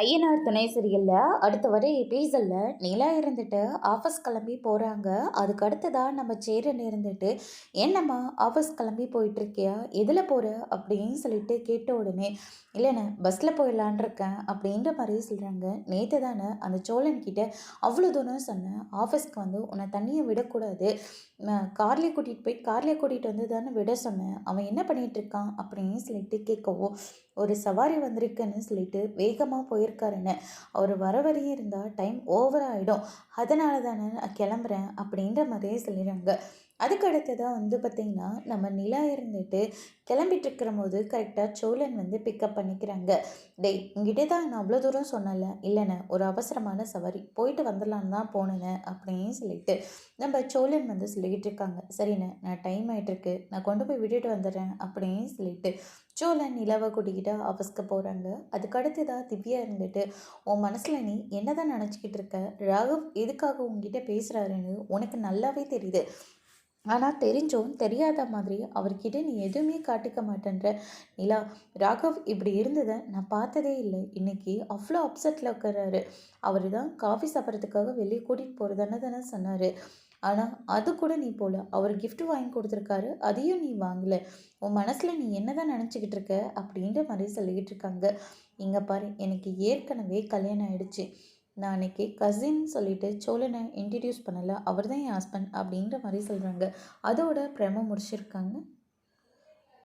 ஐயனார் துணை சீரியலில் அடுத்த வர எபிசோடில் நிலா இருந்துட்டு ஆஃபீஸ் கிளம்பி போகிறாங்க. அதுக்கு அடுத்ததாக நம்ம சேரன் இருந்துட்டு, என்னம்மா ஆஃபீஸ் கிளம்பி போயிட்டுருக்கியா, எதில் போகிற அப்படின்னு சொல்லிட்டு கேட்ட உடனே, இல்லைண்ணே பஸ்ஸில் போயிடலான் இருக்கேன் அப்படின்ற மாதிரி சொல்கிறாங்க. நேற்று தானே அந்த சோழன்கிட்ட அவ்வளோ தூரம் சொன்னேன், ஆஃபீஸ்க்கு வந்து உன்னை தண்ணியை விடக்கூடாது, கார்லேயே கூட்டிகிட்டு வந்து தானே விட சொன்னேன், அவன் என்ன பண்ணிகிட்டு இருக்கான் அப்படின்னு சொல்லிட்டு கேட்கவும், ஒரு சவாரி வந்திருக்குன்னு சொல்லிட்டு வேகமாக போயிருக்காருன்னு, அவர் வர வரையும் இருந்தால் டைம் ஓவர் ஆகிடும், அதனால தானே நான் கிளம்புறேன் அப்படின்ற மாதிரியே சொல்லிடுறாங்க. அதுக்கு அடுத்ததாக வந்து பார்த்திங்கன்னா நம்ம நிலா இருந்துட்டு கிளம்பிட்டு இருக்கிற போது கரெக்டாக சோழன் வந்து பிக்கப் பண்ணிக்கிறாங்க. டேய் உங்ககிட்ட தான் நான் அவ்வளோ தூரம் சொன்னல, இல்லைண்ணே ஒரு அவசரமான சவாரி போயிட்டு வந்துடலான்னு தான் போனேன்னு அப்படின்னு சொல்லிட்டு நம்ம சோழன் வந்து சொல்லிக்கிட்டு இருக்காங்க. சரிண்ணே நான் டைம் ஆகிட்டுருக்கு, நான் கொண்டு போய் விட்டுட்டு வந்துடுறேன் அப்படின்னு சொல்லிட்டு சோழன் நிலாவை கூட்டிக்கிட்டு ஆஃபீஸ்க்கு போகிறாங்க. அதுக்கு அடுத்ததாக திவ்யா இருந்துட்டு, உன் மனசில் நீ என்ன தான் நினச்சிக்கிட்டு இருக்க, ராகவ் எதுக்காக உங்ககிட்ட பேசுகிறாருன்னு உனக்கு நல்லாவே தெரியுது, ஆனால் தெரிஞ்சும் தெரியாத மாதிரி அவர்கிட்ட நீ எதுவுமே காட்டிக்க மாட்டேன்ற நிலா. ராகவ் இப்படி இருந்ததை நான் பார்த்ததே இல்லை, இன்னைக்கு அவ்வளோ அப்செட்டில் இருக்கிறாரு, அவர் தான் காஃபி சாப்பிட்றதுக்காக வெளியே கூட்டிகிட்டு போகிறதானே தானே சொன்னார், ஆனால் அது கூட நீ போகல, அவர் gift வாங்கி கொடுத்துருக்காரு அதையும் நீ வாங்கலை, உன் மனசில் நீ என்ன தான் நினச்சிக்கிட்டு இருக்க அப்படின்ற மாதிரி சொல்லிக்கிட்டு இருக்காங்க. இங்கே பாரு, எனக்கு ஏற்கனவே கல்யாணம் ஆயிடுச்சு, நான் அன்னைக்கு கசின் சொல்லிட்டு சோழனை இன்ட்ரடியூஸ் பண்ணலை, அவர் தான் என் ஹஸ்பண்ட் அப்படின்ற மாதிரி சொல்கிறாங்க. அதோட பிரம முடிச்சிருக்காங்க.